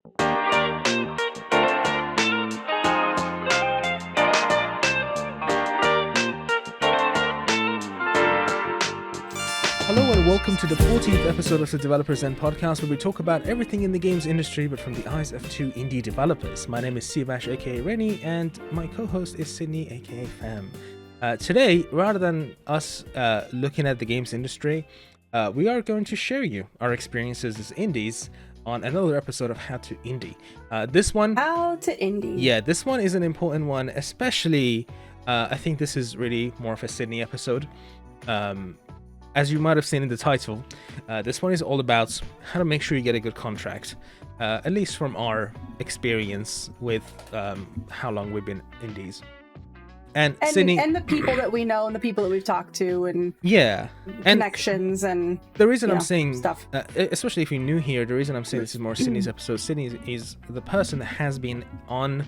Hello and welcome to the 14th episode of the Developers Zen podcast, where we talk about everything in the games industry but from the eyes of two indie developers. My name is Sivash aka Rainy, and my co-host is Sydney aka Fam. Today, rather than us looking at the games industry, we are going to share you our experiences as indies on another episode of How to Indie. This one is an important one, especially I think this is really more of a Sydney episode. As you might have seen in the title, this one is all about how to make sure you get a good contract, at least from our experience with how long we've been indies. And Sydney, and the people that we know and the people that we've talked to, and connections, and the reason I'm saying stuff, especially if you're new here, the reason I'm saying this is more Sydney's episode. Sydney is the person that has been on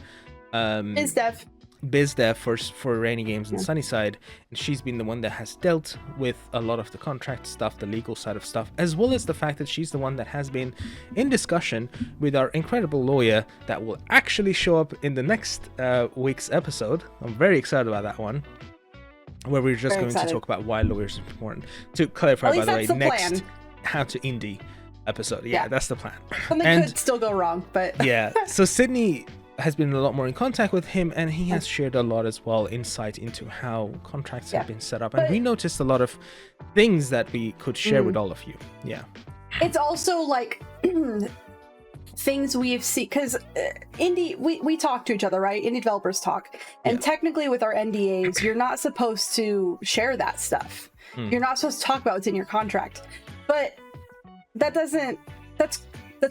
biz dev for RainyGames and SunnySide, and she's been the one that has dealt with a lot of the contract stuff, the legal side of stuff, as well as the fact that she's the one that has been in discussion with our incredible lawyer that will actually show up in the next week's episode. I'm very excited about that one, where we're just going to talk about why lawyers are important. To clarify, by the way, next How to Indie episode. Yeah, that's the plan. Something could still go wrong, but yeah. So Sydney has been a lot more in contact with him, and he has shared a lot as well, insight into how contracts have been set up, and we noticed a lot of things that we could share with all of you. It's also like things we've seen, because indie, we talk to each other, right? Indie developers talk, and technically with our NDAs, you're not supposed to share that stuff. You're not supposed to talk about what's in your contract, but that's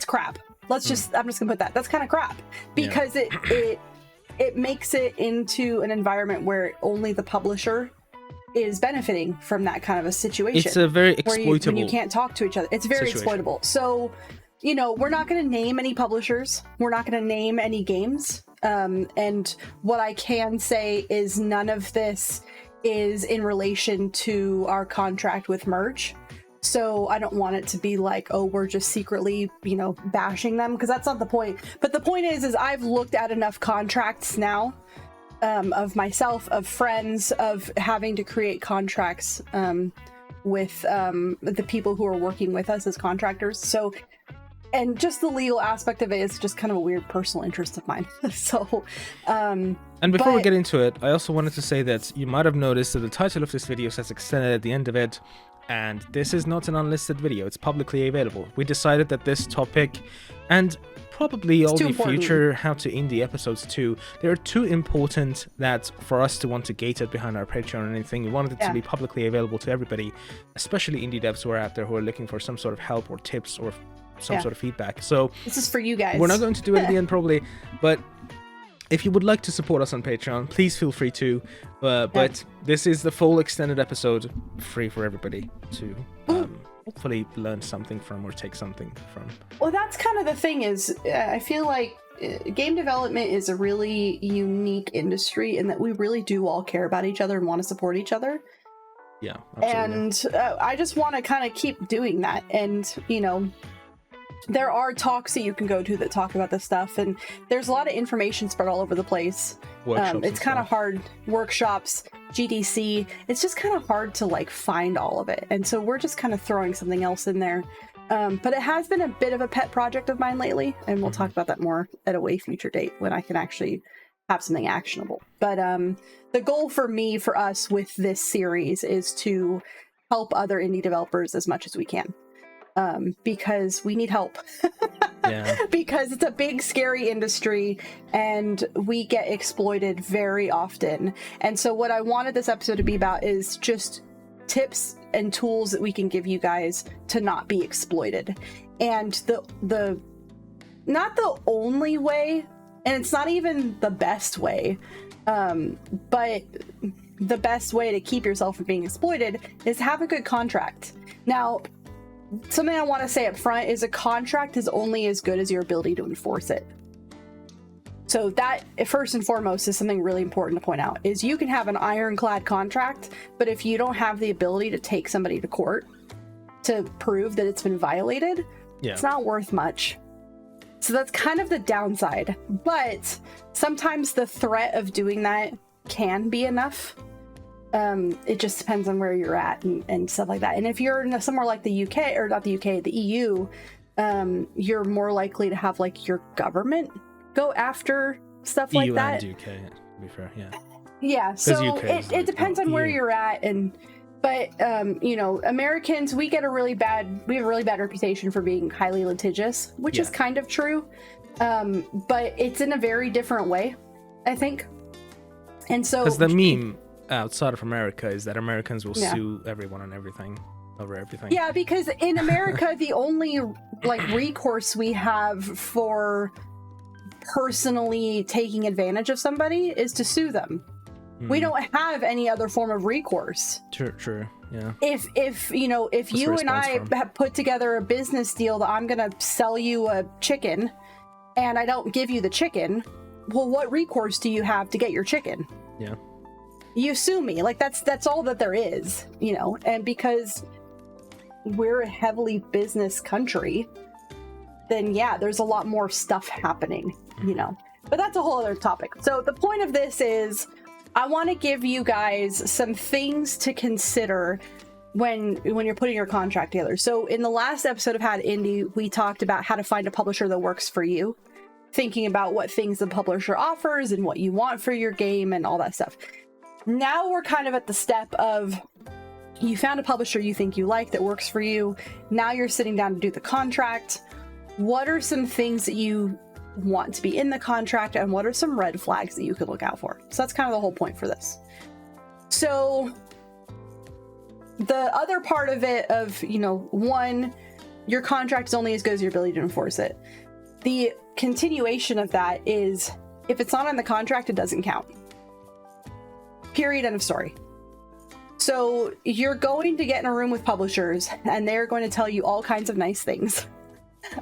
crap. I'm just gonna put that's kind of crap, because it makes it into an environment where only the publisher is benefiting from that kind of a situation. It's a very exploitable when you can't talk to each other. It's very exploitable. So, we're not going to name any publishers. We're not going to name any games. And what I can say is none of this is in relation to our contract with Merge. So I don't want it to be like, oh, we're just secretly, bashing them, because that's not the point. But the point is I've looked at enough contracts now, of myself, of friends, of having to create contracts with the people who are working with us as contractors. So, and just the legal aspect of it is just kind of a weird personal interest of mine. So, and before we get into it, I also wanted to say that you might have noticed that the title of this video says extended at the end of it. And this is not an unlisted video, it's publicly available. We decided that this topic, and probably all the future How to Indie episodes too, they're too important that for us to want to gate it behind our Patreon or anything. We wanted it to be publicly available to everybody, especially indie devs who are out there who are looking for some sort of help or tips or some sort of feedback. So this is for you guys. We're not going to do it at the end probably, but if you would like to support us on Patreon, please feel free to. But this is the full extended episode, free for everybody to hopefully learn something from or take something from. Well, that's kind of the thing is, I feel like game development is a really unique industry in that we really do all care about each other and want to support each other. Yeah, absolutely. And I just want to kind of keep doing that. And, there are talks that you can go to that talk about this stuff, and there's a lot of information spread all over the place. It's kind of hard. Workshops, GDC, it's just kind of hard to find all of it. And so we're just kind of throwing something else in there. But it has been a bit of a pet project of mine lately, and we'll talk about that more at a way future date when I can actually have something actionable. But the goal for us with this series is to help other indie developers as much as we can. Because we need help. Because it's a big, scary industry and we get exploited very often. And so what I wanted this episode to be about is just tips and tools that we can give you guys to not be exploited. And the not the only way, and it's not even the best way, but the best way to keep yourself from being exploited is have a good contract. Now, something I want to say up front is a contract is only as good as your ability to enforce it. So that, first and foremost, is something really important to point out, is you can have an ironclad contract, but if you don't have the ability to take somebody to court to prove that it's been violated, it's not worth much. So that's kind of the downside. But sometimes the threat of doing that can be enough. It just depends on where you're at and stuff like that. And if you're in somewhere like the UK, or not the UK, the EU, you're more likely to have like your government go after stuff like that. EU and UK, to be fair, yeah. Yeah, so it depends on where you're at, but you know, Americans, we have a really bad reputation for being highly litigious, which is kind of true, but it's in a very different way, I think. And so, because the meme outside of America is that Americans will sue everyone and everything over everything. Yeah, because in America, the only like recourse we have for personally taking advantage of somebody is to sue them. We don't have any other form of recourse. True, yeah. If you know, if you and I have put together a business deal that I'm gonna sell you a chicken and I don't give you the chicken, well, what recourse do you have to get your chicken? Yeah. You sue me. Like that's all that there is, you know. And because we're a heavily business country, then yeah, there's a lot more stuff happening, you know. But that's a whole other topic. So the point of this is I want to give you guys some things to consider when you're putting your contract together. So in the last episode of How to Indie, we talked about how to find a publisher that works for you, thinking about what things the publisher offers and what you want for your game and all that stuff. Now we're kind of at the step of you found a publisher you think you like that works for you. Now you're sitting down to do the contract. What are some things that you want to be in the contract, and what are some red flags that you could look out for? So that's kind of the whole point for this. So the other part of it of, you know, one, your contract is only as good as your ability to enforce it. The continuation of that is if it's not on the contract, it doesn't count. Period, end of story. So you're going to get in a room with publishers and they're going to tell you all kinds of nice things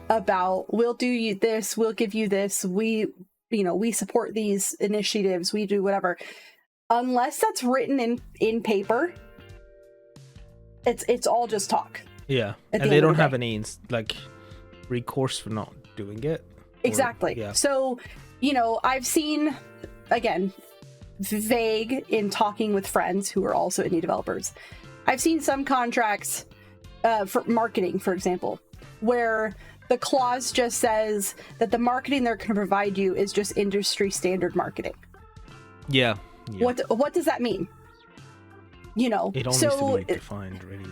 about, we'll do you this, we'll give you this, we support these initiatives, we do whatever. Unless that's written in paper, it's all just talk. Yeah, and they don't have any like recourse for not doing it. Exactly. Yeah. So, you know, I've seen, again, vague in talking with friends who are also indie developers, I've seen some contracts for marketing, for example, where the clause just says that the marketing they're going to provide you is just industry standard marketing. Yeah. What does that mean? You know, it all needs to be defined, really.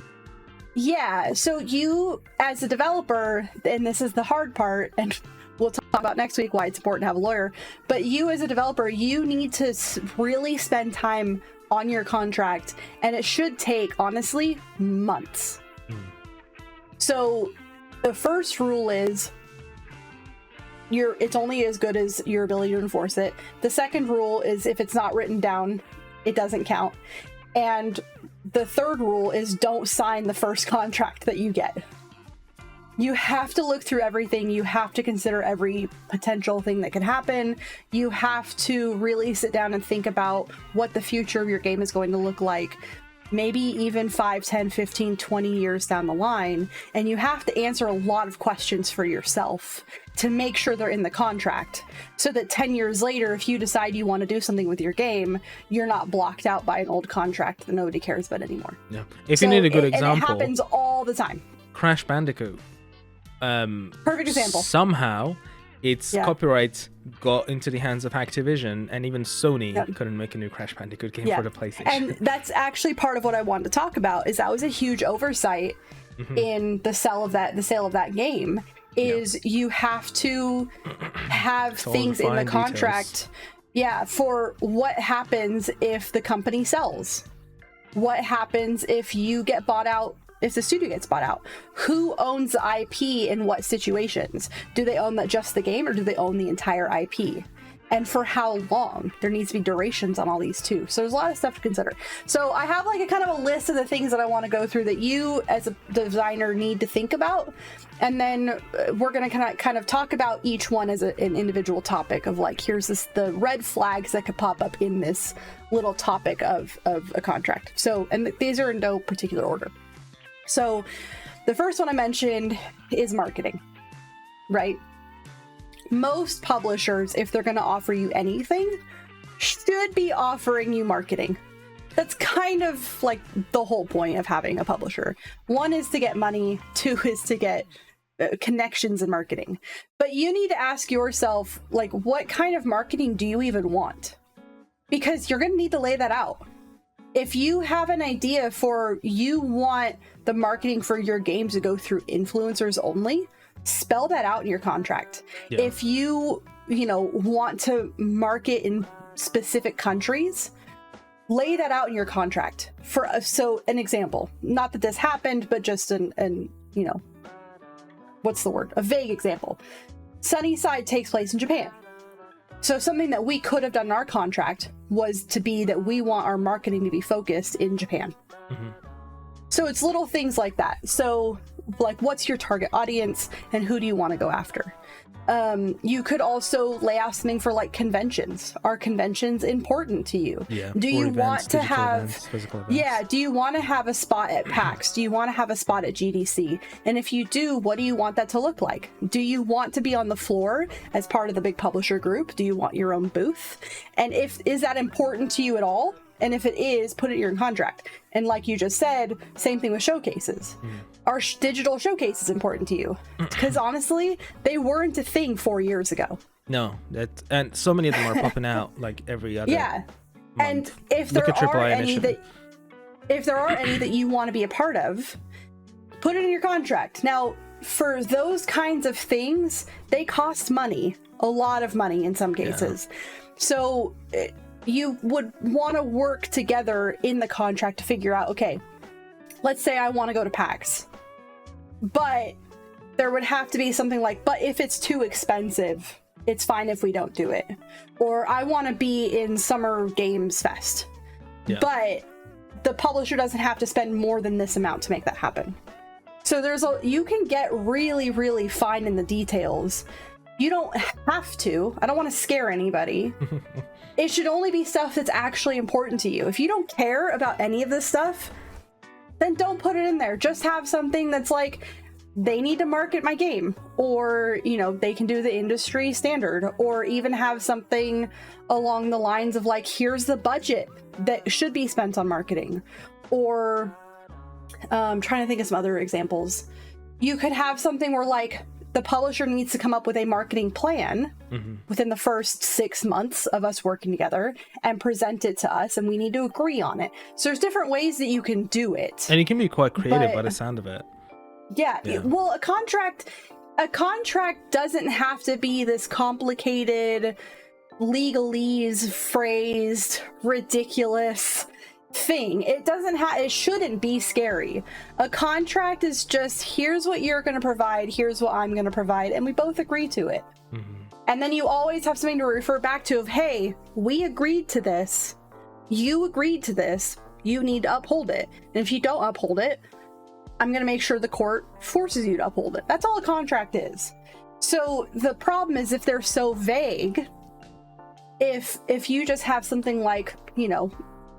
Yeah, so you as a developer, and this is the hard part, and we'll talk about next week why it's important to have a lawyer, but you as a developer, you need to really spend time on your contract, and it should take, honestly, months. So the first rule is it's only as good as your ability to enforce it. The second rule is if it's not written down, it doesn't count. And the third rule is don't sign the first contract that you get. You have to look through everything. You have to consider every potential thing that could happen. You have to really sit down and think about what the future of your game is going to look like, maybe even 5, 10, 15, 20 years down the line. And you have to answer a lot of questions for yourself to make sure they're in the contract, so that 10 years later, if you decide you want to do something with your game, you're not blocked out by an old contract that nobody cares about anymore. Yeah. If you need a good example, and it happens all the time. Crash Bandicoot. Perfect example. Somehow, its copyright got into the hands of Activision, and even Sony couldn't make a new Crash Bandicoot game for the PlayStation. And that's actually part of what I wanted to talk about. Is that was a huge oversight in the sale of that game. Is you have to have things in the contract, for what happens if the company sells, what happens if you get bought out, if the studio gets bought out, who owns the IP in what situations? Do they own just the game, or do they own the entire IP? And for how long? There needs to be durations on all these too. So there's a lot of stuff to consider. So I have like a kind of a list of the things that I want to go through that you as a designer need to think about. And then we're going to kind of talk about each one as an individual topic of like, here's the red flags that could pop up in this little topic of a contract. So, and these are in no particular order. So the first one I mentioned is marketing, right? most publishers, if they're going to offer you anything, should be offering you marketing. That's kind of like the whole point of having a publisher. One is to get money, two is to get connections and marketing. But you need to ask yourself, like, what kind of marketing do you even want? Because you're going to need to lay that out. If you have an idea for you want the marketing for your game to go through influencers only, spell that out in your contract. Yeah. If you want to market in specific countries, lay that out in your contract. So an example, not that this happened, but just what's the word? A vague example. SunnySide takes place in Japan. So something that we could have done in our contract was to be that we want our marketing to be focused in Japan. Mm-hmm. So it's little things like that. So like, what's your target audience and who do you want to go after? You could also lay out something for like conventions. Are conventions important to you? Yeah. Do you want to have physical events? Yeah. Do you want to have a spot at PAX? Do you want to have a spot at GDC? And if you do, what do you want that to look like? Do you want to be on the floor as part of the big publisher group? Do you want your own booth? And is that important to you at all? And if it is, put it in your contract. And like you just said, same thing with showcases. Are digital showcases important to you? Because honestly, they weren't a thing 4 years ago. No, and so many of them are popping out like every other month. And if there are any that you want to be a part of, put it in your contract. Now, for those kinds of things, they cost money, a lot of money in some cases. Yeah. So you would want to work together in the contract to figure out, okay, let's say I want to go to PAX, but there would have to be something like, but if it's too expensive, it's fine if we don't do it. Or I want to be in Summer Games Fest, but the publisher doesn't have to spend more than this amount to make that happen. So you can get really, really fine in the details. You don't have to. I don't want to scare anybody. It should only be stuff that's actually important to you. If you don't care about any of this stuff, then don't put it in there. Just have something that's like, they need to market my game, or, they can do the industry standard, or even have something along the lines of like, here's the budget that should be spent on marketing. Or I'm trying to think of some other examples. You could have something where like, the publisher needs to come up with a marketing plan within the first 6 months of us working together and present it to us, and we need to agree on it. So there's different ways that you can do it. And you can be quite creative by the sound of it. Yeah. Well, a contract doesn't have to be this complicated, legalese, phrased, ridiculous thing. It shouldn't be scary. A contract is just, here's what you're going to provide, here's what I'm going to provide, and we both agree to it. And then you always have something to refer back to of, hey, we agreed to this, you agreed to this, you need to uphold it. And if you don't uphold it, I'm going to make sure the court forces you to uphold it. That's all a contract is. So the problem is, if they're so vague, if you just have something like,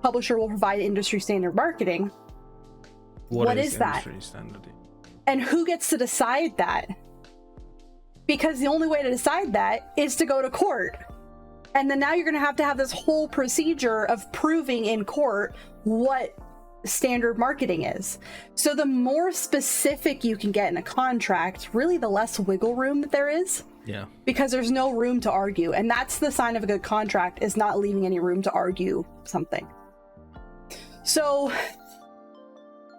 publisher will provide industry standard marketing. What is that? Standard? And who gets to decide that? Because the only way to decide that is to go to court. And then now you're going to have this whole procedure of proving in court what standard marketing is. So the more specific you can get in a contract, really the less wiggle room that there is. Yeah. Because there's no room to argue. And that's the sign of a good contract, is not leaving any room to argue something. So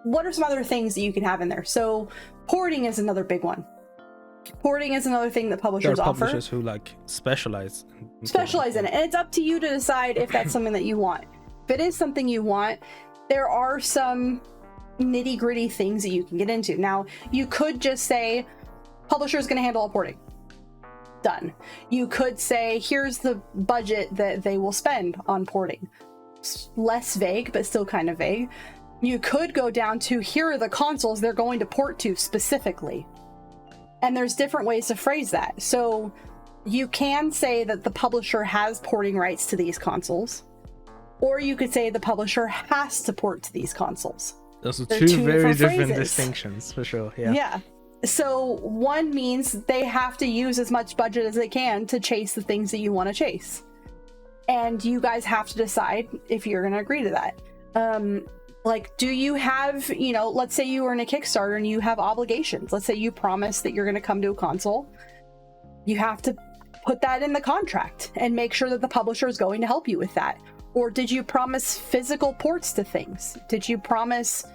what are some other things that you can have in there? So porting is another big one. Porting is another thing that publishers offer. There are publishers who specialize in it. And it's up to you to decide if that's something that you want. If it is something you want, there are some nitty gritty things that you can get into. Now, you could just say, publisher is going to handle all porting. Done. You could say, here's the budget that they will spend on porting. Less vague, but still kind of vague. You could go down to, here are the consoles they're going to port to specifically. And there's different ways to phrase that. So you can say that the publisher has porting rights to these consoles, or you could say the publisher has to port to these consoles. Those are two very different distinctions, for sure. Yeah. So one means they have to use as much budget as they can to chase the things that you want to chase. And you guys have to decide if you're going to agree to that. Like, do you have, let's say you were in a Kickstarter and you have obligations. Let's say you promise that you're going to come to a console. You have to put that in the contract and make sure that the publisher is going to help you with that. Or did you promise physical ports to things? Did you promise,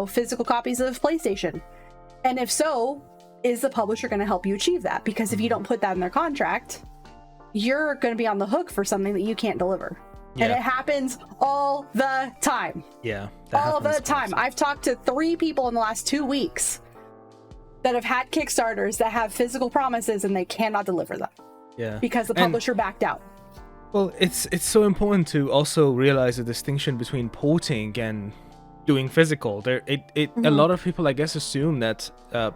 physical copies of PlayStation? And if so, is the publisher going to help you achieve that? Because if you don't put that in their contract, you're going to be on the hook for something that you can't deliver. Yeah. And it happens all the time. Yeah. All the time. I've talked to 3 people in the last 2 weeks that have had Kickstarters that have physical promises and they cannot deliver them. Yeah. Because the publisher backed out. Well, it's so important to also realize the distinction between porting and doing physical. A lot of people, I guess, assume that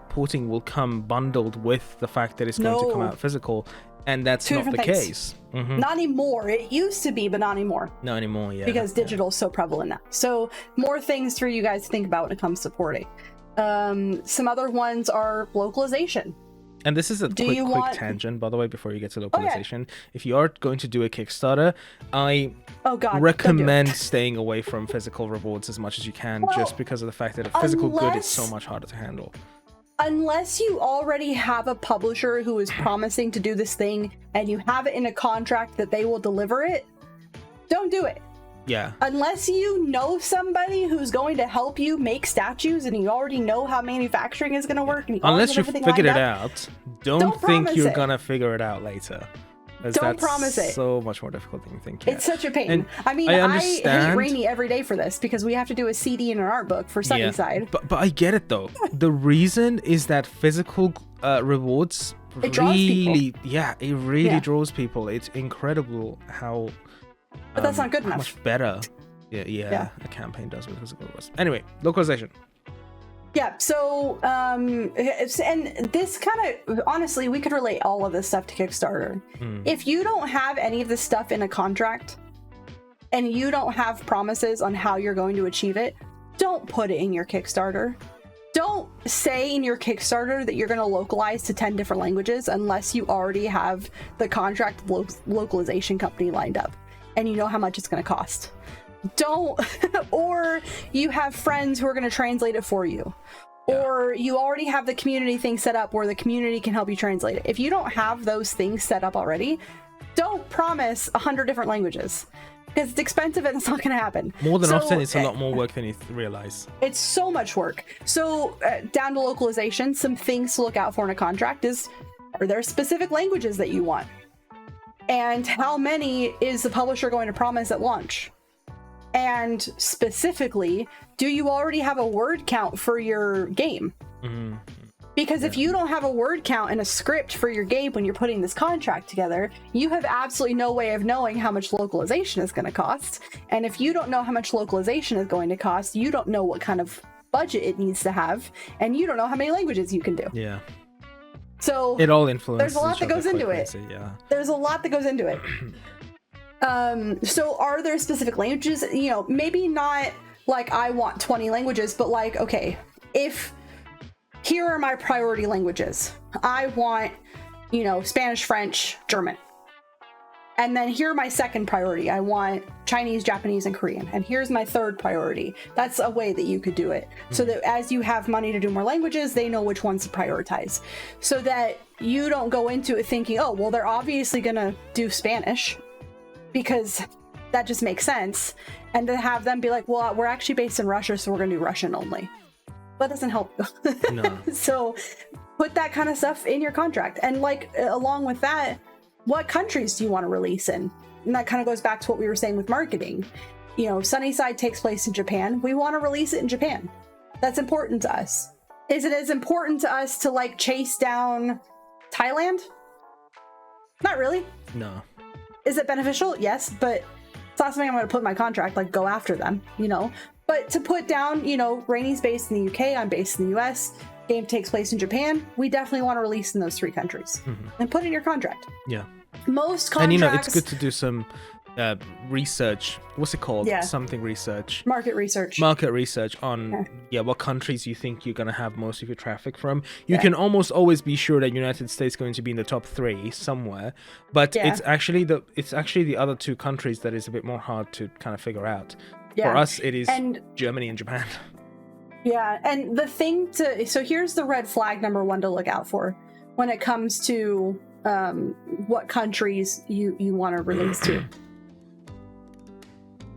porting will come bundled with the fact that it's going to come out physical. And that's not the case. Mm-hmm. Not anymore. It used to be, but not anymore. Not anymore, yeah. Because digital is so prevalent now. So more things for you guys to think about when it comes to porting. Some other ones are localization. And this is a quick tangent, by the way, before you get to localization. If you are going to do a Kickstarter, I recommend staying away from physical rewards as much as you can, just because of the fact that a physical good is so much harder to handle. Unless you already have a publisher who is promising to do this thing and you have it in a contract that they will deliver it, don't do it. Yeah. Unless you know somebody who's going to help you make statues and you already know how manufacturing is going to work. And unless you figured it out, don't think you're going to figure it out later. Don't promise it. So much more difficult than you think. Yeah. It's such a pain. I hate Rainy every day for this because we have to do a CD and an art book for SunnySide. But I get it though. The reason is that physical rewards it really draws people. It's incredible how. But that's not good enough. Much better. Yeah. A campaign does with physical rewards. Anyway, localization. Yeah, so, and this kind of, honestly, we could relate all of this stuff to Kickstarter. If you don't have any of this stuff in a contract, and you don't have promises on how you're going to achieve it, don't put it in your Kickstarter. Don't say in your Kickstarter that you're going to localize to 10 different languages unless you already have the contract localization company lined up, and you know how much it's going to cost. Don't, or you have friends who are going to translate it for you, or you already have the community thing set up where the community can help you translate it. If you don't have those things set up already, don't promise 100 different languages because it's expensive and it's not going to happen. More than often, it's a lot more work than you realize. It's so much work. So down to localization, some things to look out for in a contract is, are there specific languages that you want? And how many is the publisher going to promise at launch? And specifically, do you already have a word count for your game? Mm-hmm. Because if you don't have a word count and a script for your game when you're putting this contract together, you have absolutely no way of knowing how much localization is going to cost. And if you don't know how much localization is going to cost, you don't know what kind of budget it needs to have, and you don't know how many languages you can do. Yeah. So it all influences. There's a lot that goes into it. Yeah. There's a lot that goes into it. So are there specific languages? Maybe not like I want 20 languages, but like, okay, if here are my priority languages. I want, Spanish, French, German. And then here are my second priority. I want Chinese, Japanese, and Korean. And here's my third priority. That's a way that you could do it. So that as you have money to do more languages, they know which ones to prioritize. So that you don't go into it thinking, oh, well, they're obviously going to do Spanish because that just makes sense. And to have them be like, well, we're actually based in Russia, so we're going to do Russian only. That doesn't help. No. So put that kind of stuff in your contract. And like, along with that, what countries do you want to release in? And that kind of goes back to what we were saying with marketing. SunnySide takes place in Japan. We want to release it in Japan. That's important to us. Is it as important to us to like chase down Thailand? Not really. No. Is it beneficial? Yes, but it's not something I'm going to put in my contract, like go after them, But to put down, Rainy's based in the UK, I'm based in the US, game takes place in Japan, we definitely want to release in those 3 countries. And put in your contract. Yeah. Most contracts... And it's good to do some research. What's it called? Yeah. Something research. Market research on what countries you think you're going to have most of your traffic from. You can almost always be sure that United States is going to be in the top 3 somewhere, but it's actually the other 2 countries that is a bit more hard to kind of figure out. For us, it is Germany and Japan. Yeah, and the thing so here's the red flag number 1 to look out for when it comes to what countries you want to release to.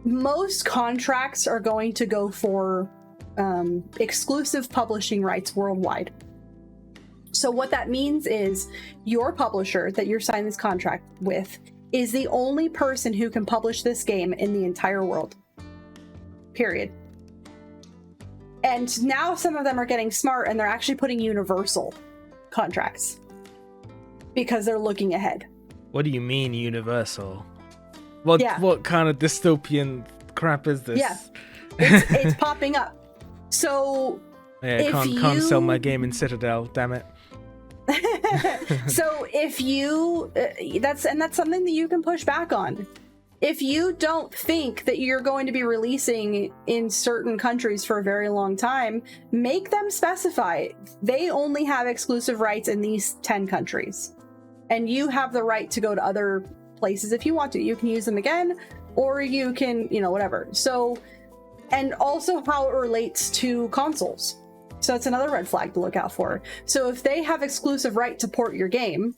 Most contracts are going to go for exclusive publishing rights worldwide. So what that means is your publisher that you're signing this contract with is the only person who can publish this game in the entire world. Period. And now some of them are getting smart and they're actually putting universal contracts because they're looking ahead. What do you mean universal? What kind of dystopian crap is this? Yeah, it's popping up. So I can't sell my game in Citadel, damn it. So if you that's something that you can push back on. If you don't think that you're going to be releasing in certain countries for a very long time, make them specify they only have exclusive rights in these 10 countries. And you have the right to go to other places if you want to. You can use them again, or you can, whatever. So, and also how it relates to consoles. So it's another red flag to look out for. So if they have exclusive right to port your game,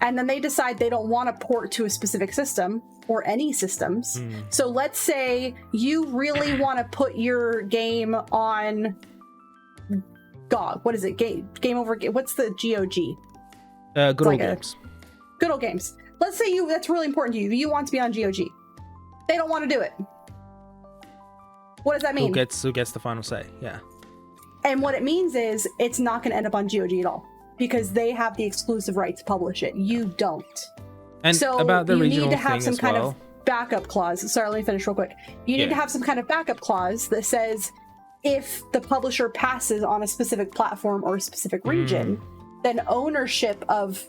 and then they decide they don't want to port to a specific system or any systems. So let's say you really want to put your game on GOG. What is it? Game over. What's the GOG? Good old games. Good old games. Let's say that's really important to you. You want to be on GOG. They don't want to do it. What does that mean? Who gets the final say? Yeah. And what it means is it's not going to end up on GOG at all because they have the exclusive right to publish it. You don't. And so about the regional need to have thing some as kind well. of backup clause. Sorry, let me finish real quick. You need to have some kind of backup clause that says if the publisher passes on a specific platform or a specific region, then ownership of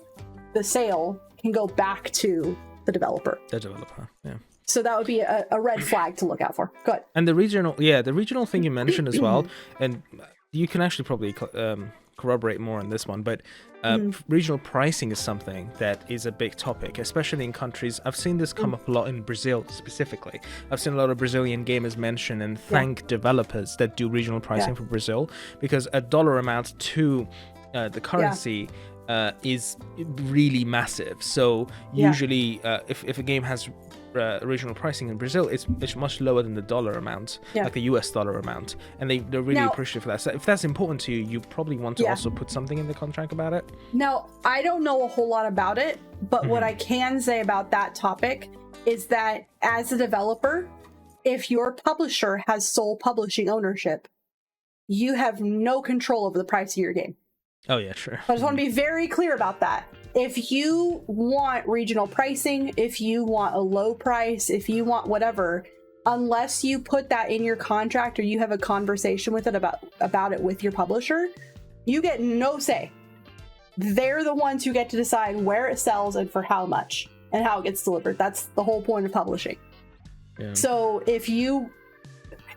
the sale can go back to the developer. Yeah. So that would be a red flag to look out for. Go ahead. And the regional thing you mentioned as well, and you can actually probably corroborate more on this one, but regional pricing is something that is a big topic, especially in countries. I've seen this come up a lot in Brazil specifically. I've seen a lot of Brazilian gamers mention and thank developers that do regional pricing for Brazil, because a dollar amount to the currency is really massive. So usually if a game has regional pricing in Brazil, it's much lower than the dollar amount, like the US dollar amount, and they're really appreciative for that. So if that's important to you, you probably want to also put something in the contract about it. Now, I don't know a whole lot about it, but what I can say about that topic is that as a developer, if your publisher has sole publishing ownership, you have no control over the price of your game. Oh yeah, sure. I just want to be very clear about that. If you want regional pricing, if you want a low price, if you want whatever, unless you put that in your contract or you have a conversation with it about it with your publisher, you get no say. They're the ones who get to decide where it sells and for how much and how it gets delivered. That's the whole point of publishing. Yeah. So if you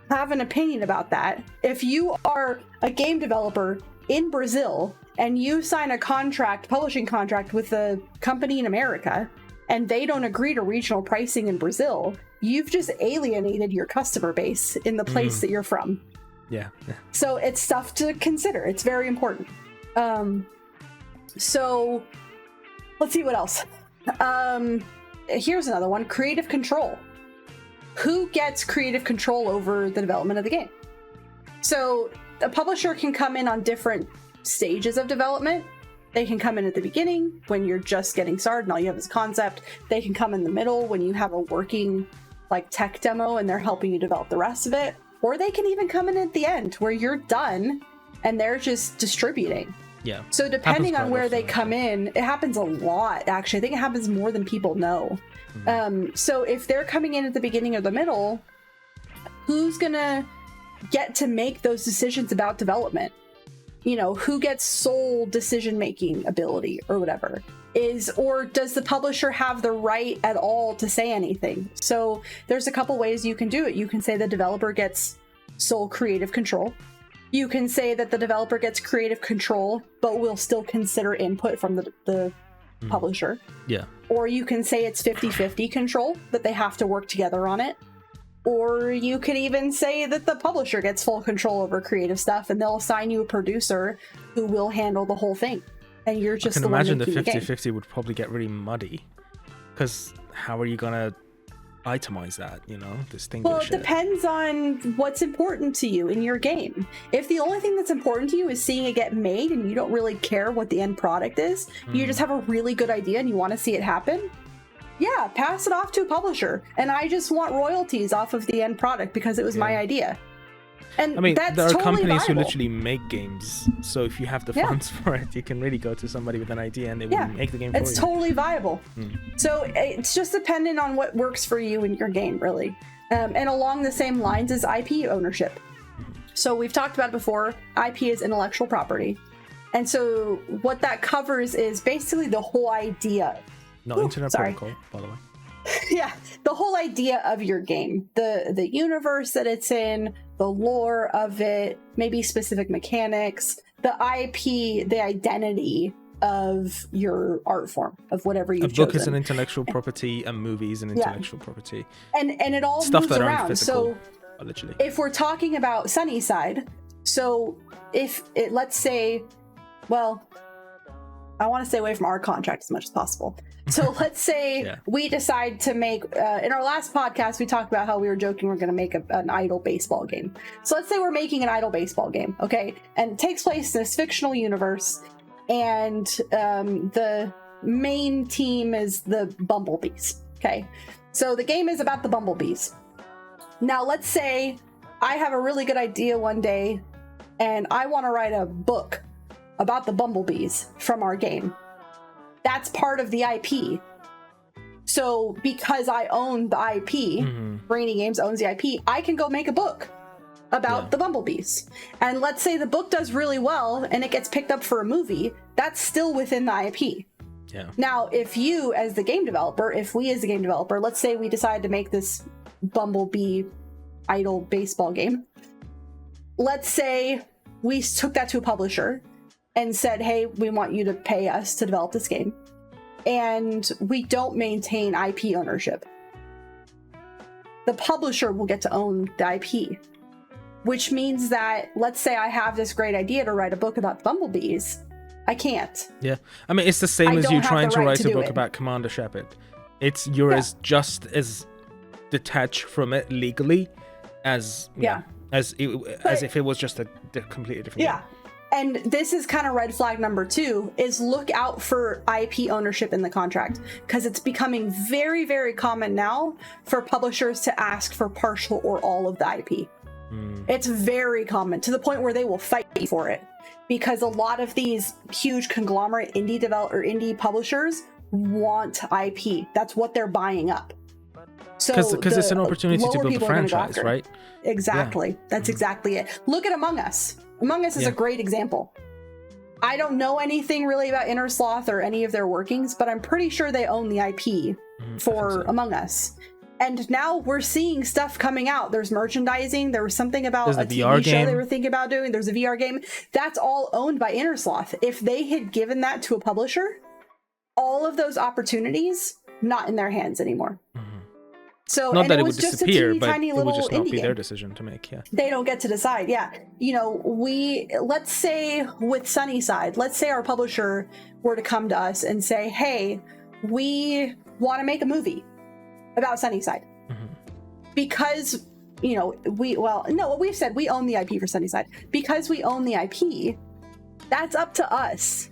have an opinion about that, if you are a game developer in Brazil and you sign a publishing contract with a company in America, and they don't agree to regional pricing in Brazil, you've just alienated your customer base in the place that you're from. Yeah. So it's stuff to consider. It's very important. So let's see what else. Here's another one: creative control. Who gets creative control over the development of the game? So a publisher can come in on different stages of development. They can come in at the beginning when you're just getting started and all you have is a concept. They can come in the middle when you have a working tech demo and they're helping you develop the rest of it. Or they can even come in at the end where you're done and they're just distributing. Yeah. So depending on where they come in, it happens a lot, actually. I think it happens more than people know. So if they're coming in at the beginning or the middle, who's gonna get to make those decisions about development? Who gets sole decision-making ability or whatever? or does the publisher have the right at all to say anything? So there's a couple ways you can do it. You can say the developer gets sole creative control. You can say that the developer gets creative control, but will still consider input from the publisher. Yeah. Or you can say it's 50-50 control, that they have to work together on it. Or you could even say that the publisher gets full control over creative stuff, and they'll assign you a producer who will handle the whole thing. And you're just the one making the game. I can imagine the 50-50 would probably get really muddy. Because how are you going to itemize that, distinguish Well, it depends on what's important to you in your game. If the only thing that's important to you is seeing it get made and you don't really care what the end product is, you just have a really good idea and you want to see it happen, yeah, pass it off to a publisher. And I just want royalties off of the end product because it was my idea. And I mean, that's there are totally companies viable. who literally make games. So if you have the funds for it, you can really go to somebody with an idea and they will make the game for you. It's totally viable. So it's just dependent on what works for you in your game, really. And along the same lines is IP ownership. So we've talked about it before. IP is intellectual property. And so what that covers is basically the whole idea. Not Internet Protocol, by the way. Yeah, the whole idea of your game, the universe that it's in, the lore of it, maybe specific mechanics, the IP, the identity of your art form, of whatever you've chosen. A book is an intellectual property, a movie is an intellectual property. And it all stuff moves that around. Aren't physical, so literally. If we're talking about SunnySide, so if it, let's say, well, I want to stay away from our contract as much as possible. So let's say we decide to make, in our last podcast, we talked about how we were joking we're going to make an idle baseball game. So let's say we're making an idle baseball game, okay? And it takes place in this fictional universe, and the main team is the bumblebees, okay? So the game is about the bumblebees. Now let's say I have a really good idea one day, and I want to write a book about the bumblebees from our game. That's part of the IP. So because I own the IP, RainyGames owns the IP, I can go make a book about the bumblebees. And let's say the book does really well and it gets picked up for a movie, that's still within the IP. Yeah. Now, if you as the game developer, if we as the game developer, let's say we decide to make this bumblebee idle baseball game. Let's say we took that to a publisher and said, hey, we want you to pay us to develop this game. And we don't maintain IP ownership. The publisher will get to own the IP, which means that, let's say I have this great idea to write a book about bumblebees. I can't. Yeah. I mean, it's the same as you trying to write a book about Commander Shepard. You're as just as detached from it legally as as if it was just a completely different game. And this is kind of red flag number 2, is look out for IP ownership in the contract, because it's becoming very, very common now for publishers to ask for partial or all of the IP. It's very common, to the point where they will fight you for it, because a lot of these huge conglomerate indie publishers want IP. That's what they're buying up. So because it's an opportunity to build a franchise, right? Exactly. That's exactly it. Look at Among Us. Among Us is a great example. I don't know anything really about Inner Sloth or any of their workings, but I'm pretty sure they own the IP for Among Us. And now we're seeing stuff coming out. There's merchandising. There was something about a TV show they were thinking about doing. There's a VR game. That's all owned by Inner Sloth. If they had given that to a publisher, all of those opportunities, not in their hands anymore. So, not that it was would just disappear, a but tiny it little would just not indie be game. their decision to make. Yeah, they don't get to decide. Yeah, you know, let's say with SunnySide, let's say our publisher were to come to us and say, "Hey, we want to make a movie about SunnySide," because we've said we own the IP for SunnySide. Because we own the IP, that's up to us.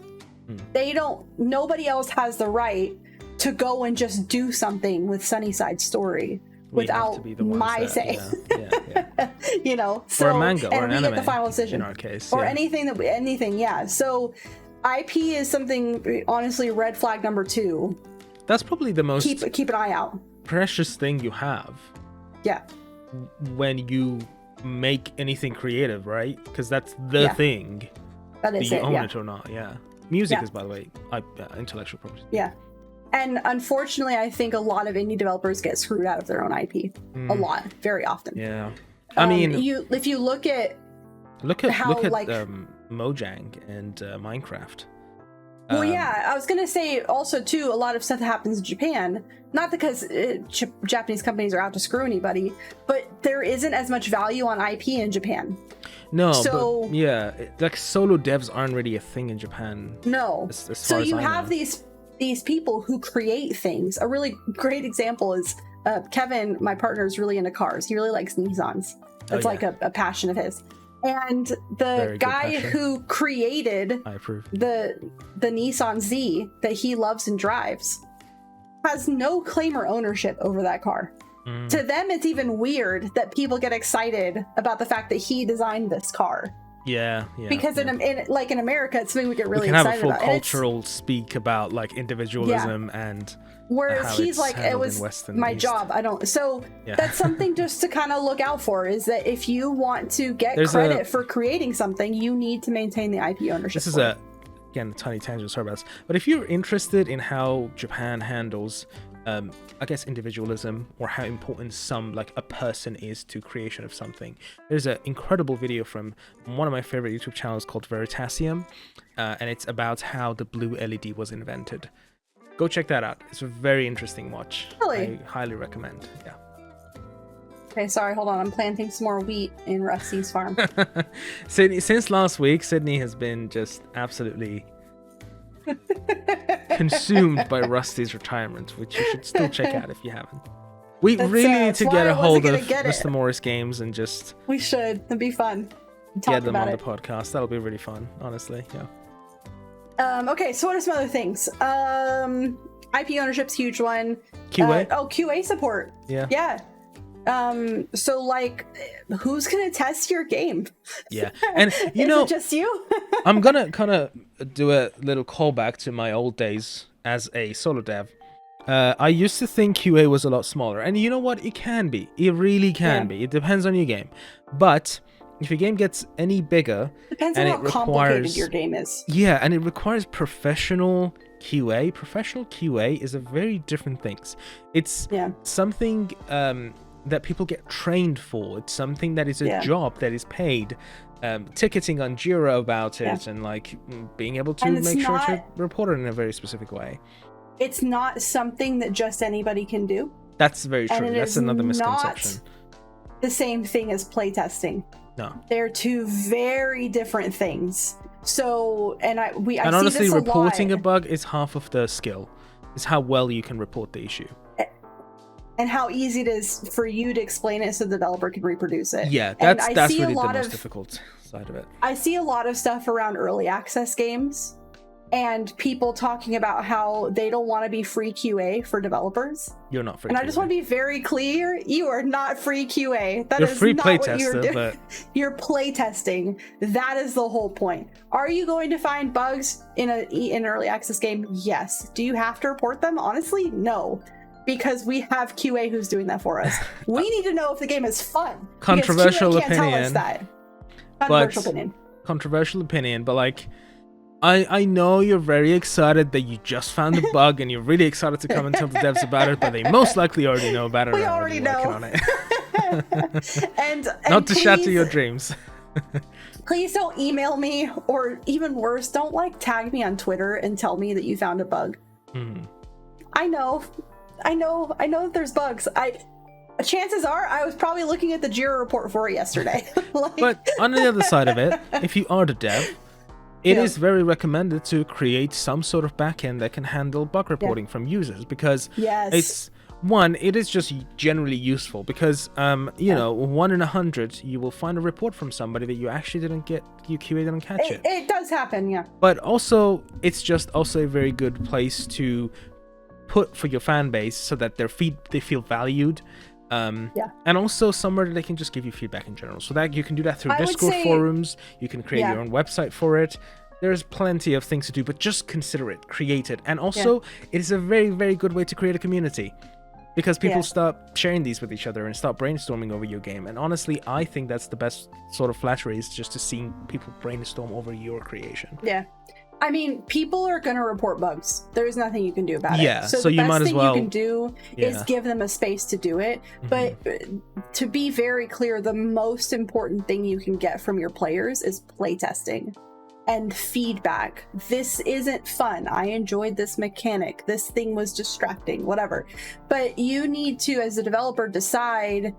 Nobody else has the right to go and just do something with SunnySide's story without my say. You know, so, or a manga or an anime, get the final decision in our case, or anything. Yeah. So IP is something, honestly, red flag number 2. That's probably the most keep an eye out. Precious thing you have. Yeah. When you make anything creative, right? Because that's the thing. That is do you it, own it or not? Yeah. music is, by the way, intellectual property. Yeah. And unfortunately, I think a lot of indie developers get screwed out of their own IP. A lot, very often. Yeah. I mean, if you look at Mojang and Minecraft. Well, yeah, I was gonna say also too, a lot of stuff that happens in Japan, not because Japanese companies are out to screw anybody, but there isn't as much value on IP in Japan. No, so, but yeah, like solo devs aren't really a thing in Japan. No. So you have these people who create things. A really great example is Kevin, my partner, is really into cars. He really likes Nissans. That's like a passion of his. And the guy who created the Nissan Z that he loves and drives has no claim or ownership over that car. To them, it's even weird that people get excited about the fact that he designed this car. Yeah. Because in America, it's something we get really excited about. We can have a full cultural speak about like individualism and. Whereas he's like, it was my job. I don't. So that's something just to kind of look out for, is that if you want to get credit for creating something, you need to maintain the IP ownership. This is again, a tiny tangent, sorry about this. But if you're interested in how Japan handles, I guess, individualism, or how important a person is to creation of something, there's an incredible video from one of my favorite YouTube channels called Veritasium, and it's about how the blue LED was invented. Go check that out. It's a very interesting watch. Really? I highly recommend. Yeah. Okay, sorry, hold on. I'm planting some more wheat in Rusty's farm. Sydney, since last week, Sydney has been just absolutely consumed by Rusty's retirement, which you should still check out if you haven't. We really need to get a hold of Mr. Morris Games and just... We should. It'd be fun. Get them on the podcast. That'll be really fun, honestly. Yeah. Okay, so what are some other things? IP ownership's a huge one. QA? QA support. Yeah. So like, who's gonna test your game? Yeah, and is it just you? I'm gonna kind of do a little callback to my old days as a solo dev. I used to think QA was a lot smaller, and you know what? It can be. It really can be. It depends on your game, but if your game gets any bigger, depends on how complicated your game is. Yeah, and it requires professional QA. Professional QA is a very different thing. It's something that people get trained for. It's something that is a job that is paid. Ticketing on Jira about it, and like being able to make sure to report it in a very specific way. It's not something that just anybody can do. That's very true. That's another misconception. The same thing as playtesting. No, they're two very different things. So, and honestly, see this reporting a bug is half of the skill. Is how well you can report the issue, and how easy it is for you to explain it so the developer can reproduce it. Yeah, that's really the most difficult side of it. I see a lot of stuff around early access games, and people talking about how they don't want to be free QA for developers. You're not free. And QA. I just want to be very clear: you are not free QA. That you're is free not play what tester, you're doing. But... You're play testing. That is the whole point. Are you going to find bugs in an early access game? Yes. Do you have to report them? Honestly, no. Because we have QA who's doing that for us. We need to know if the game is fun. Controversial QA can't opinion. Tell us that. Controversial opinion, but like, I know you're very excited that you just found a bug and you're really excited to come and tell the devs about it, but they most likely already know about it. We already know. On it. and not to shatter your dreams. Please don't email me, or even worse, don't like tag me on Twitter and tell me that you found a bug. I know that there's bugs. Chances are I was probably looking at the Jira report for it yesterday. But on the other side of it, if you are the dev, it is very recommended to create some sort of backend that can handle bug reporting from users, because it is just generally useful, because you know, 1 in 100 you will find a report from somebody that you actually didn't get, your QA didn't catch it. It does happen, yeah. But also it's just also a very good place to put for your fan base, so that they feel valued, and also somewhere that they can just give you feedback in general, so that you can do that through Discord forums. You can create your own website for it. There's plenty of things to do, but just consider it, create it. And also it is a very, very good way to create a community, because people start sharing these with each other and start brainstorming over your game. And honestly, I think that's the best sort of flattery, is just to seeing people brainstorm over your creation. I mean, people are going to report bugs. There's nothing you can do about it. Yeah, so you might as well. The best thing you can do is give them a space to do it. But to be very clear, the most important thing you can get from your players is playtesting and feedback. This isn't fun. I enjoyed this mechanic. This thing was distracting, whatever. But you need to, as a developer, decide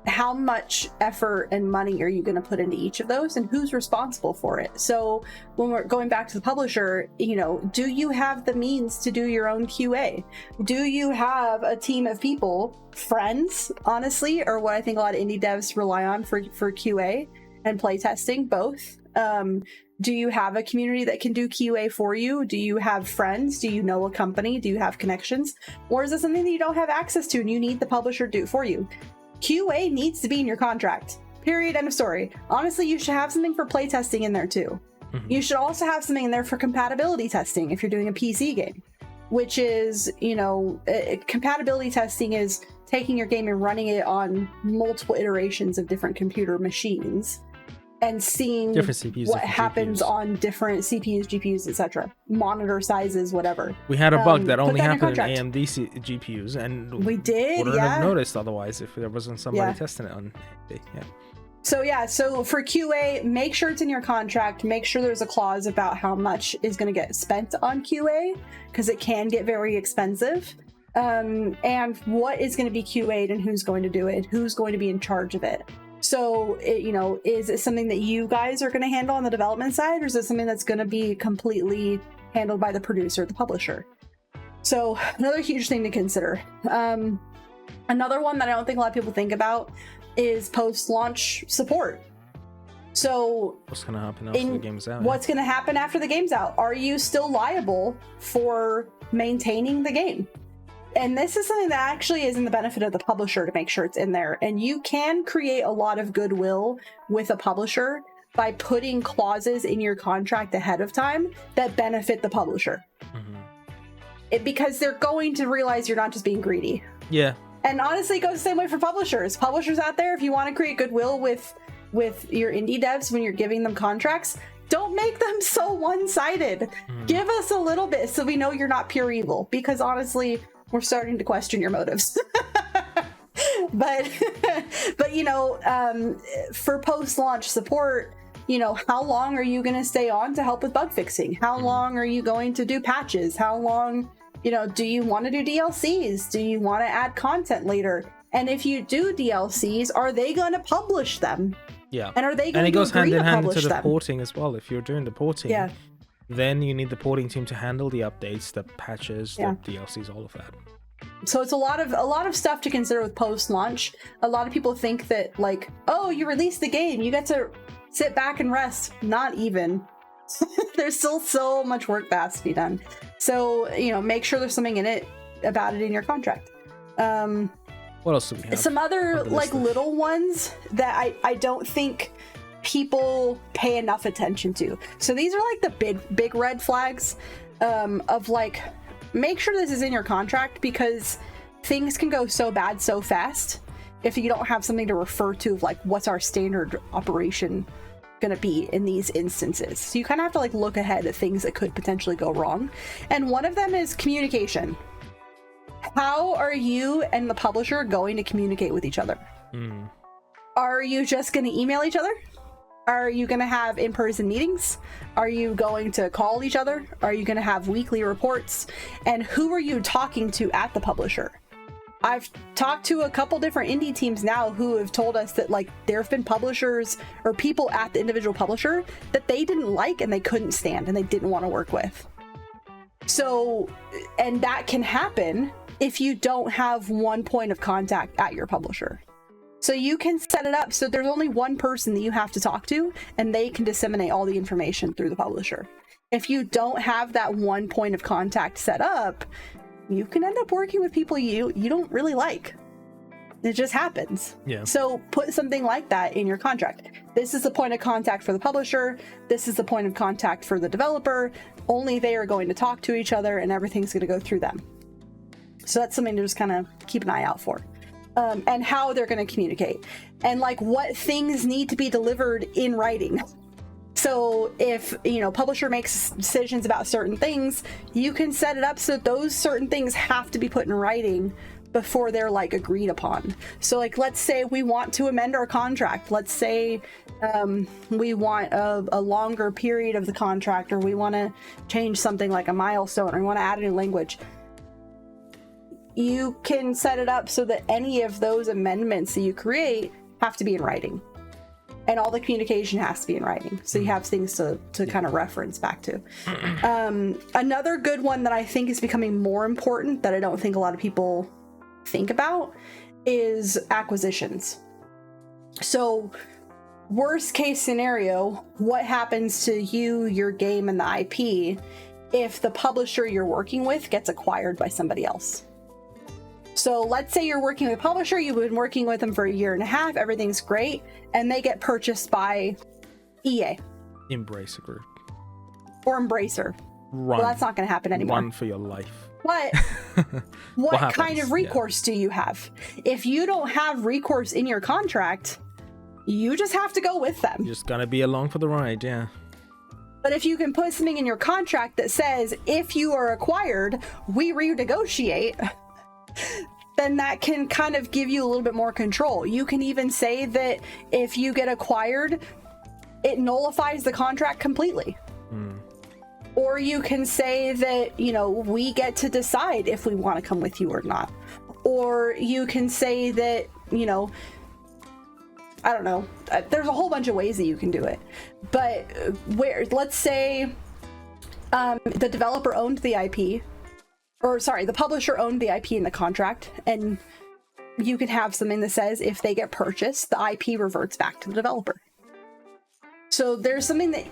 how much effort and money are you going to put into each of those and who's responsible for it. So when we're going back to the publisher, do you have the means to do your own QA? Do you have a team of people, friends, honestly, or what I think a lot of indie devs rely on for QA and playtesting, both? Do you have a community that can do QA for you? Do you have friends? Do you know a company? Do you have connections? Or is it something that you don't have access to and you need the publisher to do it for you? QA needs to be in your contract. Period. End of story. Honestly, you should have something for playtesting in there too. You should also have something in there for compatibility testing if you're doing a PC game, which is, compatibility testing is taking your game and running it on multiple iterations of different computer machines and seeing different CPUs, what happens GPUs. On different CPUs, GPUs, etc. Monitor sizes, whatever. We had a bug that only happened in AMD GPUs, and we did. Wouldn't have noticed otherwise if there wasn't somebody testing it on AMD. So for QA, make sure it's in your contract. Make sure there's a clause about how much is going to get spent on QA, because it can get very expensive. And what is going to be QA'd and who's going to do it, who's going to be in charge of it. So, is it something that you guys are going to handle on the development side, or is it something that's going to be completely handled by the producer, the publisher? So, another huge thing to consider. Another one that I don't think a lot of people think about is post-launch support. So, what's going to happen after the game's out? What's going to happen after the game's out? Are you still liable for maintaining the game? And this is something that actually is in the benefit of the publisher to make sure it's in there. And you can create a lot of goodwill with a publisher by putting clauses in your contract ahead of time that benefit the publisher. Because they're going to realize you're not just being greedy. Yeah. And honestly, it goes the same way for publishers. Publishers out there, if you want to create goodwill with your indie devs when you're giving them contracts, don't make them so one-sided. Give us a little bit so we know you're not pure evil. Because honestly, we're starting to question your motives. but for post-launch support, how long are you going to stay on to help with bug fixing? How long are you going to do patches? How long, do you want to do DLCs? Do you want to add content later? And if you do DLCs, are they going to publish them? Yeah. And are they going to And it goes hand in hand into the them? porting as well. If you're doing the porting, then you need the porting team to handle the updates, the patches, the DLCs, all of that. So it's a lot of stuff to consider with post-launch. A lot of people think that, oh, you released the game, you get to sit back and rest. Not even. There's still so much work that has to be done. So, make sure there's something in it about it in your contract. What else do we have? Some other little ones that I don't think people pay enough attention to. So these are the big red flags of make sure this is in your contract, because things can go so bad so fast if you don't have something to refer to of what's our standard operation going to be in these instances. So you kind of have to look ahead at things that could potentially go wrong. And one of them is communication. How are you and the publisher going to communicate with each other? Are you just going to email each other? Are you going to have in-person meetings? Are you going to call each other? Are you going to have weekly reports? And who are you talking to at the publisher? I've talked to a couple different indie teams now who have told us that there have been publishers or people at the individual publisher that they didn't like and they couldn't stand and they didn't want to work with. So, and that can happen if you don't have one point of contact at your publisher. So you can set it up so there's only one person that you have to talk to, and they can disseminate all the information through the publisher. If you don't have that one point of contact set up, you can end up working with people you don't really like. It just happens. Yeah. So put something like that in your contract. This is the point of contact for the publisher. This is the point of contact for the developer. Only they are going to talk to each other, and everything's going to go through them. So that's something to just kind of keep an eye out for. And how they're going to communicate. And what things need to be delivered in writing. So if, publisher makes decisions about certain things, you can set it up so that those certain things have to be put in writing before they're like agreed upon. So like, let's say we want to amend our contract. Let's say we want a longer period of the contract, or we want to change something like a milestone, or we want to add a new language. You can set it up so that any of those amendments that you create have to be in writing. And all the communication has to be in writing. So you have things to kind of reference back to. Another good one that I think is becoming more important that I don't think a lot of people think about is acquisitions. So worst case scenario, what happens to you, your game, and the IP if the publisher you're working with gets acquired by somebody else? So let's say you're working with a publisher, you've been working with them for 1.5 years, everything's great, and they get purchased by EA. Embracer Group. Or Embracer. Run. Well, that's not going to happen anymore. Run for your life. But what kind of recourse do you have? If you don't have recourse in your contract, you just have to go with them. You're just going to be along for the ride, yeah. But if you can put something in your contract that says, if you are acquired, we renegotiate, then that can kind of give you a little bit more control. You can even say that if you get acquired, it nullifies the contract completely. Or you can say that, we get to decide if we want to come with you or not. Or you can say that, I don't know. There's a whole bunch of ways that you can do it. But let's say the developer owned the IP, the publisher owned the IP in the contract, and you can have something that says if they get purchased, the IP reverts back to the developer. So there's something that,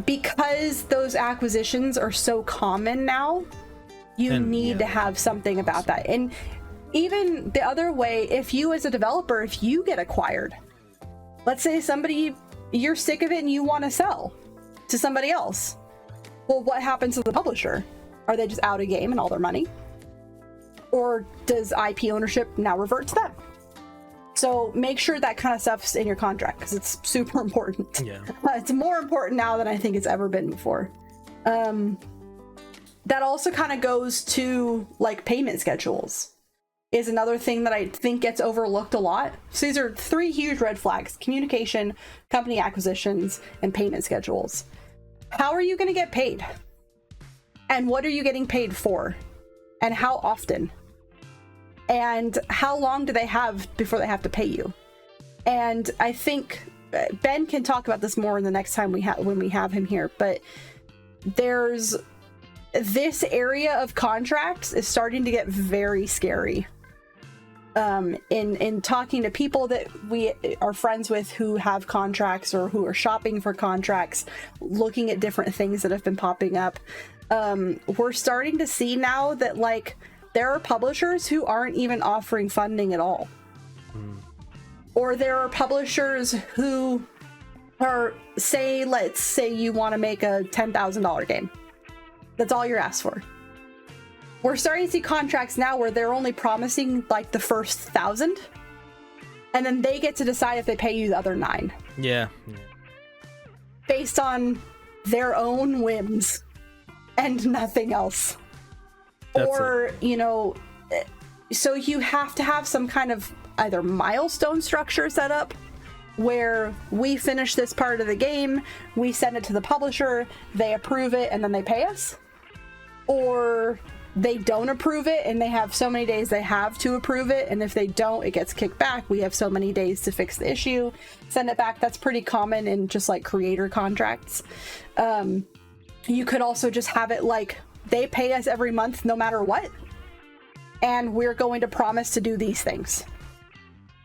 because those acquisitions are so common now, you need to have something about that. And even the other way, if you as a developer, if you get acquired, let's say you're sick of it and you want to sell to somebody else. Well, what happens to the publisher? Are they just out of game and all their money? Or does IP ownership now revert to them? So make sure that kind of stuff's in your contract, because it's super important. Yeah. It's more important now than I think it's ever been before. That also kind of goes to like payment schedules is another thing that I think gets overlooked a lot. So these are 3 huge red flags: communication, company acquisitions, and payment schedules. How are you going to get paid? And what are you getting paid for? And how often? And how long do they have before they have to pay you? And I think Ben can talk about this more in the next time when we have him here, but there's this area of contracts is starting to get very scary. In talking to people that we are friends with who have contracts or who are shopping for contracts, looking at different things that have been popping up, we're starting to see now that like there are publishers who aren't even offering funding at all. Or there are publishers who are, let's say you want to make a $10,000 game. That's all you're asked for. We're starting to see contracts now where they're only promising like the first 1,000, and then they get to decide if they pay you the other 9. Yeah. Based on their own whims and nothing else. So you have to have some kind of either milestone structure set up where we finish this part of the game, we send it to the publisher, they approve it, and then they pay us. Or they don't approve it and they have so many days they have to approve it, and if they don't, it gets kicked back. We have so many days to fix the issue, send it back. That's pretty common in just like creator contracts. You could also just have it like they pay us every month no matter what, and we're going to promise to do these things,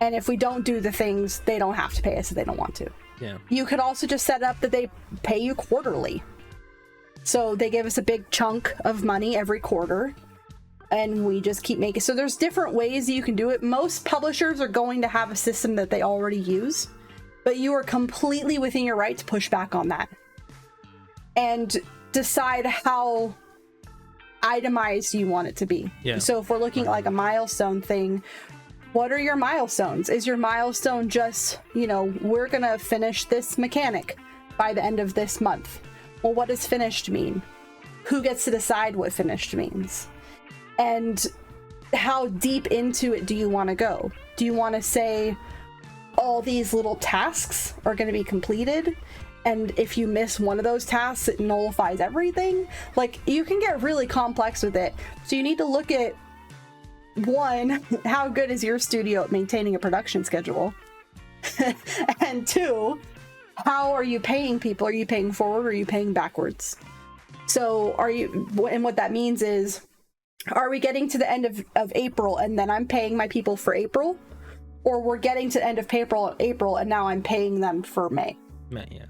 and if we don't do the things, they don't have to pay us if they don't want to. Yeah. You could also just set up that they pay you quarterly. So they give us a big chunk of money every quarter, and we just keep making. So there's different ways you can do it. Most publishers are going to have a system that they already use, but you are completely within your right to push back on that and decide how itemized you want it to be. Yeah. So if we're looking at like a milestone thing, what are your milestones? Is your milestone just, we're gonna finish this mechanic? by the end of this month. Well, what does finished mean? Who gets to decide what finished means? And how deep into it do you want to go? Do you want to say all these little tasks are going to be completed, and if you miss one of those tasks, it nullifies everything? Like, you can get really complex with it. So you need to look at, one, how good is your studio at maintaining a production schedule? And two, how are you paying people? Are you paying forward or are you paying backwards? So and what that means is, are we getting to the end of April and then I'm paying my people for April? Or we're getting to the end of April and now I'm paying them for May? May, yeah.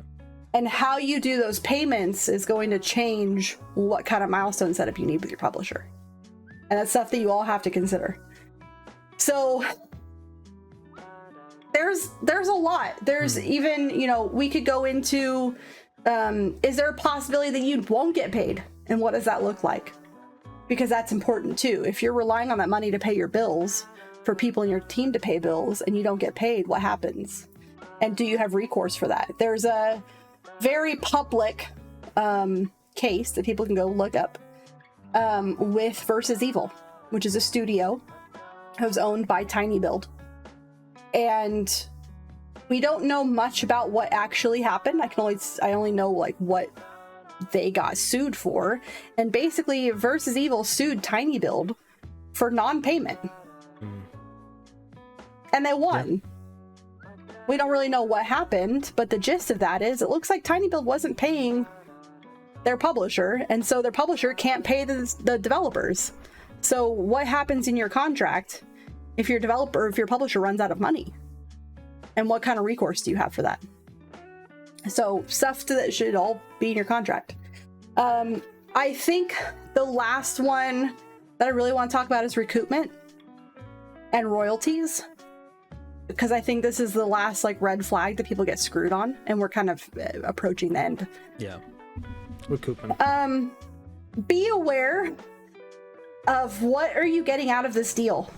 And how you do those payments is going to change what kind of milestone setup you need with your publisher. And that's stuff that you all have to consider. So there's a lot. There's even, we could go into, is there a possibility that you won't get paid? And what does that look like? Because that's important too. If you're relying on that money to pay your bills, for people in your team to pay bills, and you don't get paid, what happens? And do you have recourse for that? There's a very public case that people can go look up with Versus Evil, which is a studio that was owned by tinyBuild. And we don't know much about what actually happened. I only know like what they got sued for. And basically Versus Evil sued tinyBuild for non-payment. And they won. Yeah. We don't really know what happened, but the gist of that is it looks like tinyBuild wasn't paying their publisher, and so their publisher can't pay the developers. So what happens in your contract if your publisher runs out of money? And what kind of recourse do you have for that? So stuff that should all be in your contract. I think the last one that I really want to talk about is recoupment and royalties, because I think this is the last like red flag that people get screwed on, and we're kind of approaching the end. Yeah. Recoupment. Be aware of what are you getting out of this deal,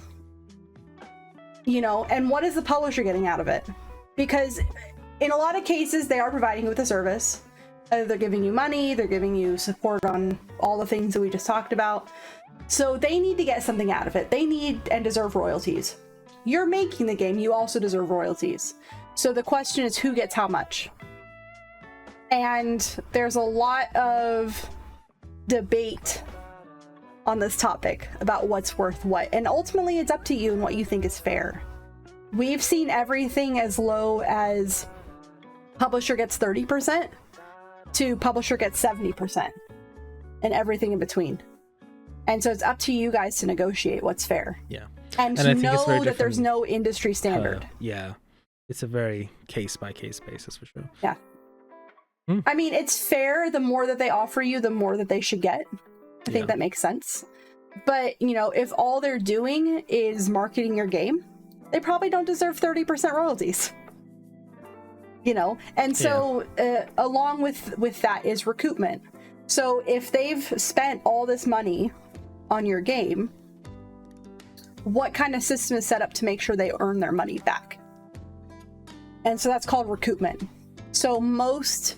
and what is the publisher getting out of it? Because in a lot of cases, they are providing you with a service. They're giving you money, they're giving you support on all the things that we just talked about. So they need to get something out of it. They need and deserve royalties. You're making the game, you also deserve royalties. So the question is, who gets how much? And there's a lot of debate on this topic about what's worth what. And ultimately, it's up to you and what you think is fair. We've seen everything as low as publisher gets 30% to publisher gets 70%, and everything in between. And so it's up to you guys to negotiate what's fair. Yeah. And to know that there's no industry standard. Yeah. It's a very case-by-case basis for sure. Yeah. I mean, it's fair. The more that they offer you, the more that they should get. I think that makes sense. But, if all they're doing is marketing your game, they probably don't deserve 30% royalties. And so along with that is recoupment. So if they've spent all this money on your game, what kind of system is set up to make sure they earn their money back? And so that's called recoupment. So most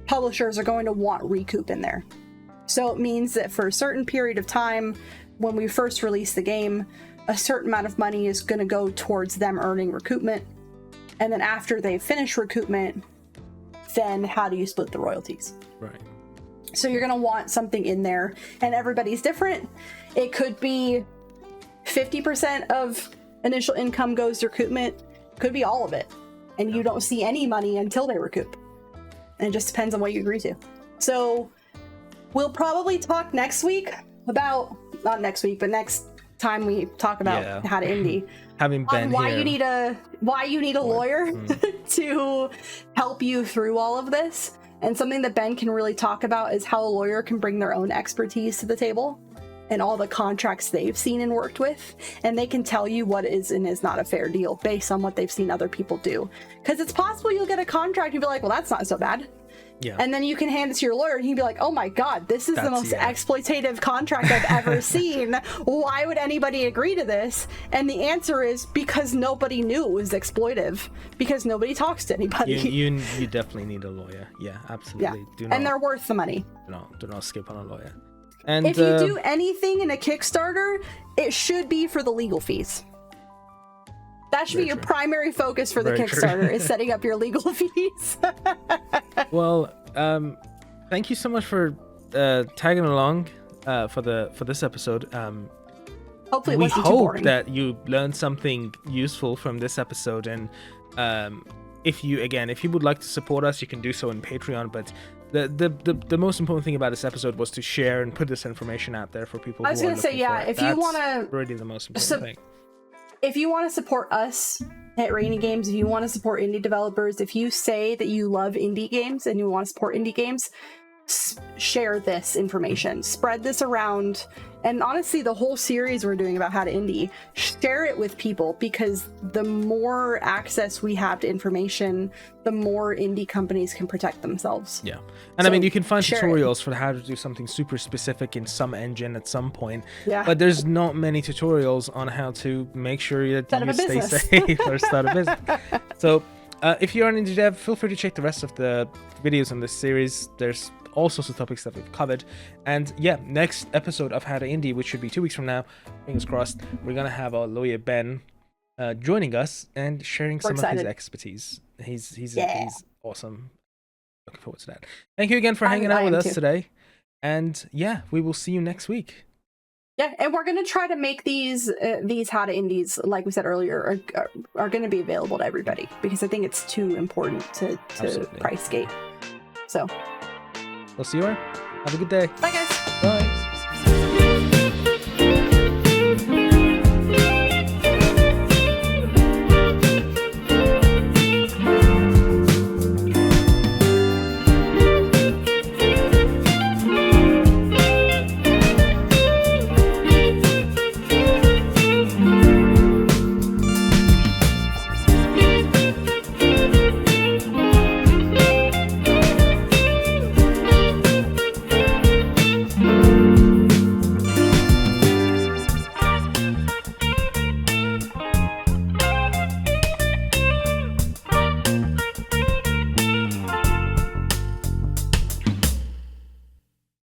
publishers are going to want recoup in there. So it means that for a certain period of time, when we first release the game, a certain amount of money is going to go towards them earning recoupment. And then after they finish recoupment, then how do you split the royalties? Right. So you're going to want something in there, and everybody's different. It could be 50% of initial income goes to recoupment, could be all of it, and you don't see any money until they recoup. And it just depends on what you agree to. So we'll probably talk next week about, not next week, but next time we talk about how to indie. Having been why here. Why you need a lawyer to help you through all of this. And something that Ben can really talk about is how a lawyer can bring their own expertise to the table. and all the contracts they've seen and worked with, and they can tell you what is and is not a fair deal based on what they've seen other people do. Because it's possible you'll get a contract and be like, well, that's not so bad. Yeah. And then you can hand it to your lawyer and he'd be like, oh my God, this is the most exploitative contract I've ever seen. Why would anybody agree to this? And the answer is because nobody knew it was exploitive, because nobody talks to anybody. You definitely need a lawyer. Yeah, absolutely. Yeah. And they're worth the money. Do not skip on a lawyer. And if you do anything in a Kickstarter, it should be for the legal fees. That should be your primary focus for the Kickstarter, is setting up your legal fees. Well, thank you so much for tagging along for this episode. Hopefully it we wasn't too boring. hope that you learned something useful from this episode, and if you would like to support us, you can do so on Patreon. But the most important thing about this episode was to share and put this information out there for people. I was going to say, yeah, if you want to, really the most important thing. If you want to support us at RainyGames, if you want to support indie developers, if you say that you love indie games and you want to support indie games, share this information, spread this around. And honestly, the whole series we're doing about how to indie, share it with people, because the more access we have to information, the more indie companies can protect themselves. Yeah. And I mean, you can find tutorials for how to do something super specific in some engine at some point. Yeah. But there's not many tutorials on how to make sure that you stay safe or start a business. So if you're an indie dev, feel free to check the rest of the videos on this series. There's all sorts of topics that we've covered. And yeah, next episode of How to Indie, which should be 2 weeks from now, fingers crossed, we're gonna have our lawyer Ben joining us and sharing some of his expertise. He's awesome. Looking forward to that. Thank you again for hanging out with us today. And yeah, we will see you next week. Yeah, and we're gonna try to make these How to Indies, like we said earlier, are gonna be available to everybody, because I think it's too important to price gate. So we'll see you around. Have a good day. Bye, guys.